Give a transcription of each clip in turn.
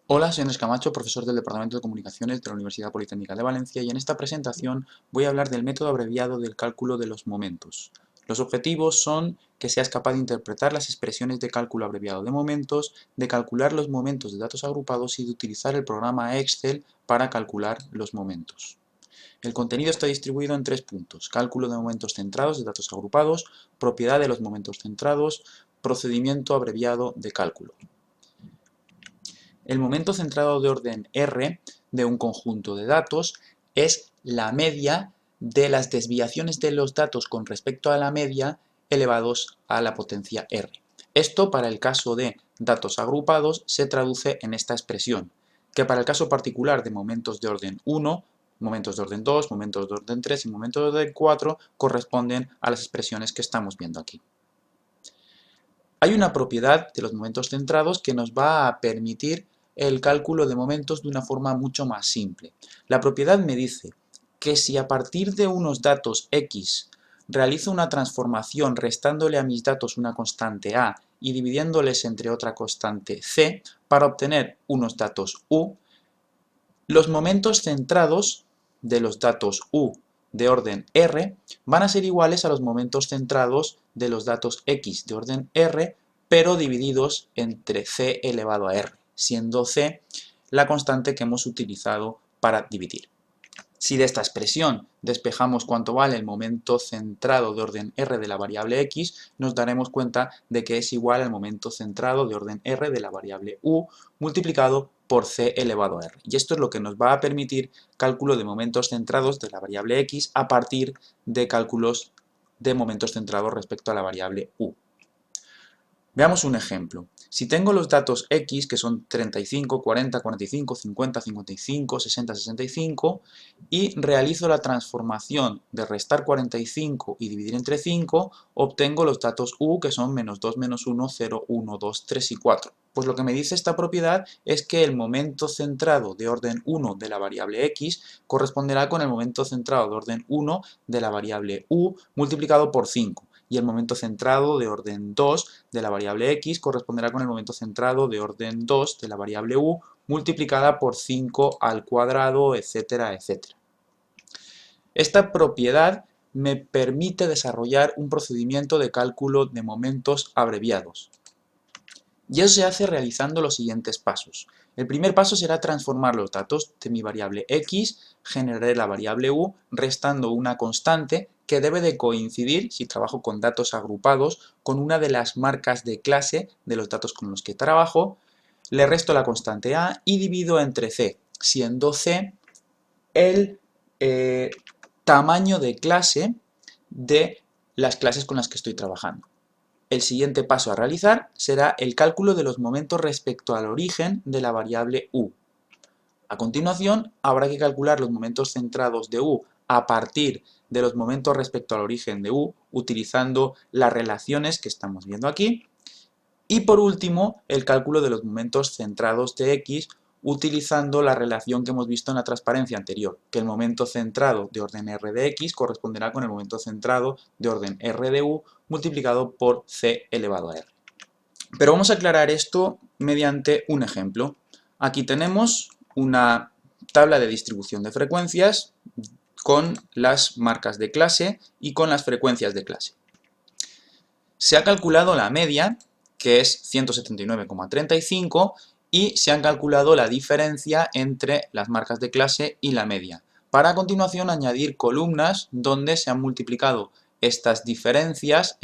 Hola, soy Andrés Camacho, profesor del Departamento de Comunicaciones de la Universidad Politécnica de Valencia, y en esta presentación voy a hablar del método abreviado del cálculo de los momentos. Los objetivos son que seas capaz de interpretar las expresiones de cálculo abreviado de momentos, de calcular los momentos de datos agrupados y de utilizar el programa Excel para calcular los momentos. El contenido está distribuido en tres puntos: cálculo de momentos centrados de datos agrupados, propiedad de los momentos centrados, procedimiento abreviado de cálculo. El momento centrado de orden R de un conjunto de datos es la media de las desviaciones de los datos con respecto a la media elevados a la potencia R. Esto, para el caso de datos agrupados, se traduce en esta expresión, que para el caso particular de momentos de orden 1, momentos de orden 2, momentos de orden 3 y momentos de orden 4 corresponden a las expresiones que estamos viendo aquí. Hay una propiedad de los momentos centrados que nos va a permitir el cálculo de momentos de una forma mucho más simple. La propiedad me dice que si a partir de unos datos X realizo una transformación restándole a mis datos una constante A y dividiéndoles entre otra constante C para obtener unos datos U, los momentos centrados de los datos U de orden R van a ser iguales a los momentos centrados de los datos X de orden R, pero divididos entre C elevado a R, siendo C la constante que hemos utilizado para dividir. Si de esta expresión despejamos cuánto vale el momento centrado de orden R de la variable X, nos daremos cuenta de que es igual al momento centrado de orden R de la variable U multiplicado por C elevado a R. Y esto es lo que nos va a permitir cálculo de momentos centrados de la variable X a partir de cálculos de momentos centrados respecto a la variable U. Veamos un ejemplo. Si tengo los datos X, que son 35, 40, 45, 50, 55, 60, 65, y realizo la transformación de restar 45 y dividir entre 5, obtengo los datos U, que son menos 2, menos 1, 0, 1, 2, 3 y 4. Pues lo que me dice esta propiedad es que el momento centrado de orden 1 de la variable X corresponderá con el momento centrado de orden 1 de la variable U multiplicado por 5. Y el momento centrado de orden 2 de la variable X corresponderá con el momento centrado de orden 2 de la variable U multiplicada por 5 al cuadrado, etcétera, etcétera. Esta propiedad me permite desarrollar un procedimiento de cálculo de momentos abreviados. Y eso se hace realizando los siguientes pasos. El primer paso será transformar los datos de mi variable X, generaré la variable U, restando una constante que debe de coincidir, si trabajo con datos agrupados, con una de las marcas de clase de los datos con los que trabajo, le resto la constante A y divido entre C, siendo C el tamaño de clase de las clases con las que estoy trabajando. El siguiente paso a realizar será el cálculo de los momentos respecto al origen de la variable U. A continuación, habrá que calcular los momentos centrados de U a partir de los momentos respecto al origen de U, utilizando las relaciones que estamos viendo aquí. Y por último, el cálculo de los momentos centrados de X, utilizando la relación que hemos visto en la transparencia anterior, que el momento centrado de orden R de X corresponderá con el momento centrado de orden R de U multiplicado por C elevado a R. Pero vamos a aclarar esto mediante un ejemplo. Aquí tenemos una tabla de distribución de frecuencias con las marcas de clase y con las frecuencias de clase. Se ha calculado la media, que es 179,35, y se han calculado la diferencia entre las marcas de clase y la media, para a continuación añadir columnas donde se han multiplicado estas diferencias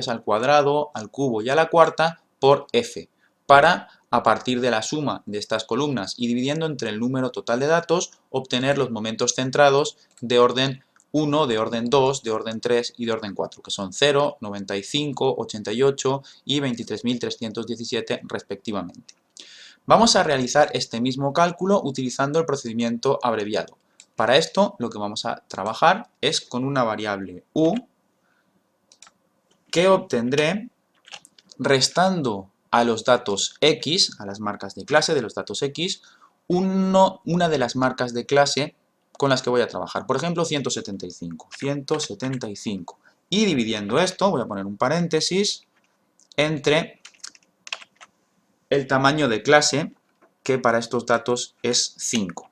al cuadrado, al cubo y a la cuarta por f, para, a partir de la suma de estas columnas y dividiendo entre el número total de datos, obtener los momentos centrados de orden 1, de orden 2, de orden 3 y de orden 4, que son 0, 95, 88 y 23.317 respectivamente. Vamos a realizar este mismo cálculo utilizando el procedimiento abreviado. Para esto, lo que vamos a trabajar es con una variable U que obtendré restando a los datos X, a las marcas de clase de los datos X, una de las marcas de clase con las que voy a trabajar. Por ejemplo, 175. Y dividiendo esto, voy a poner un paréntesis, entre el tamaño de clase, que para estos datos es 5.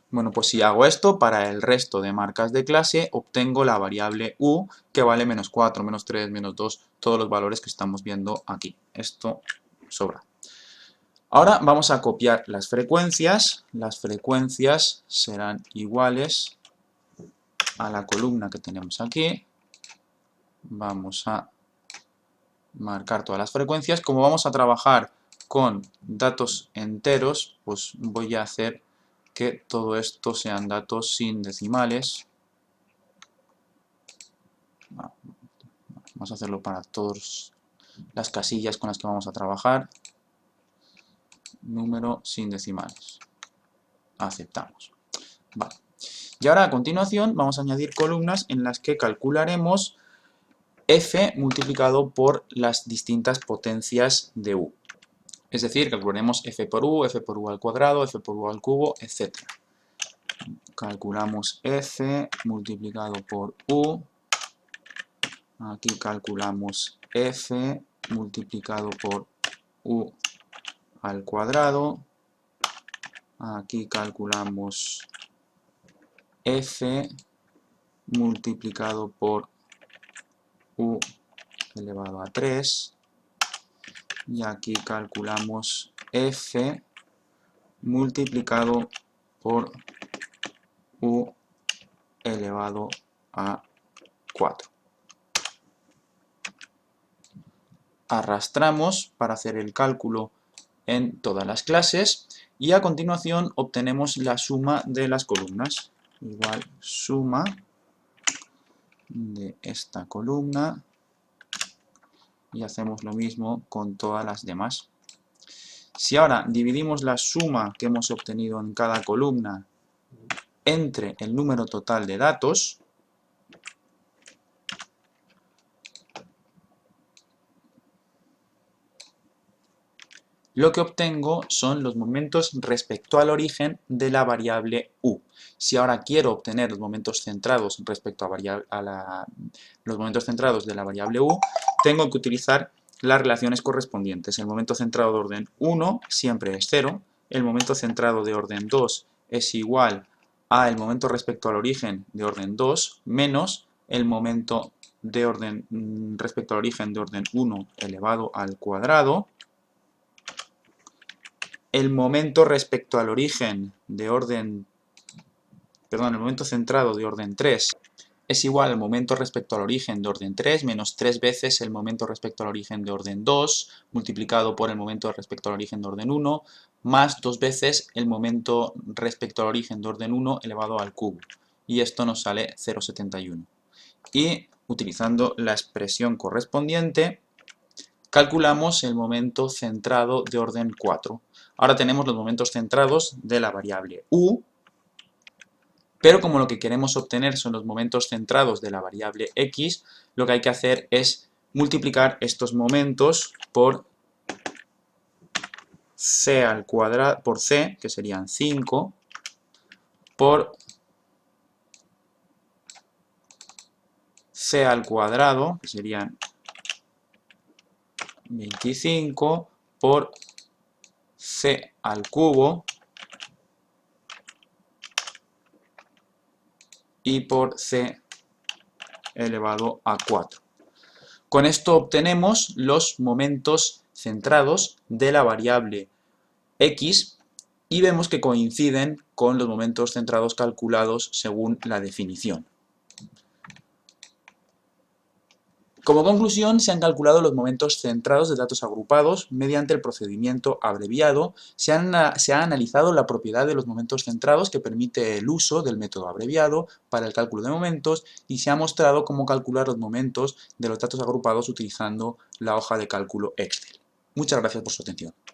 Bueno, pues si hago esto, para el resto de marcas de clase obtengo la variable u, que vale menos 4, menos 3, menos 2, todos los valores que estamos viendo aquí. Esto sobra. Ahora vamos a copiar las frecuencias. Las frecuencias serán iguales a la columna que tenemos aquí. Vamos a marcar todas las frecuencias. Como vamos a trabajar con datos enteros, pues voy a hacer que todo esto sean datos sin decimales. Vamos a hacerlo para todas las casillas con las que vamos a trabajar. Número sin decimales. Aceptamos. Vale. Y ahora a continuación vamos a añadir columnas en las que calcularemos f multiplicado por las distintas potencias de u. Es decir, calcularemos f por u al cuadrado, f por u al cubo, etc. Calculamos f multiplicado por u. Aquí calculamos f multiplicado por u al cuadrado. Aquí calculamos f multiplicado por u elevado a 3. Y aquí calculamos f multiplicado por u elevado a 4. Arrastramos para hacer el cálculo en todas las clases y a continuación obtenemos la suma de las columnas. Igual suma de esta columna y hacemos lo mismo con todas las demás. Si ahora dividimos la suma que hemos obtenido en cada columna entre el número total de datos, lo que obtengo son los momentos respecto al origen de la variable u. Si ahora quiero obtener los momentos centrados respecto a los momentos centrados de la variable u, tengo que utilizar las relaciones correspondientes. El momento centrado de orden 1 siempre es 0, el momento centrado de orden 2 es igual a el momento respecto al origen de orden 2 menos el momento de orden respecto al origen de orden 1 elevado al cuadrado. El momento respecto al origen de orden, perdón, el momento centrado de orden 3 es igual al momento respecto al origen de orden 3 menos 3 veces el momento respecto al origen de orden 2 multiplicado por el momento respecto al origen de orden 1 más 2 veces el momento respecto al origen de orden 1 elevado al cubo. Y esto nos sale 0,71. Y utilizando la expresión correspondiente, calculamos el momento centrado de orden 4. Ahora tenemos los momentos centrados de la variable u, pero como lo que queremos obtener son los momentos centrados de la variable x, lo que hay que hacer es multiplicar estos momentos por c al cuadrado, por c, que serían 5, por c al cuadrado, que serían 25, por c al cubo, y por c elevado a 4. Con esto obtenemos los momentos centrados de la variable x y vemos que coinciden con los momentos centrados calculados según la definición. Como conclusión, se han calculado los momentos centrados de datos agrupados mediante el procedimiento abreviado, se ha analizado la propiedad de los momentos centrados que permite el uso del método abreviado para el cálculo de momentos y se ha mostrado cómo calcular los momentos de los datos agrupados utilizando la hoja de cálculo Excel. Muchas gracias por su atención.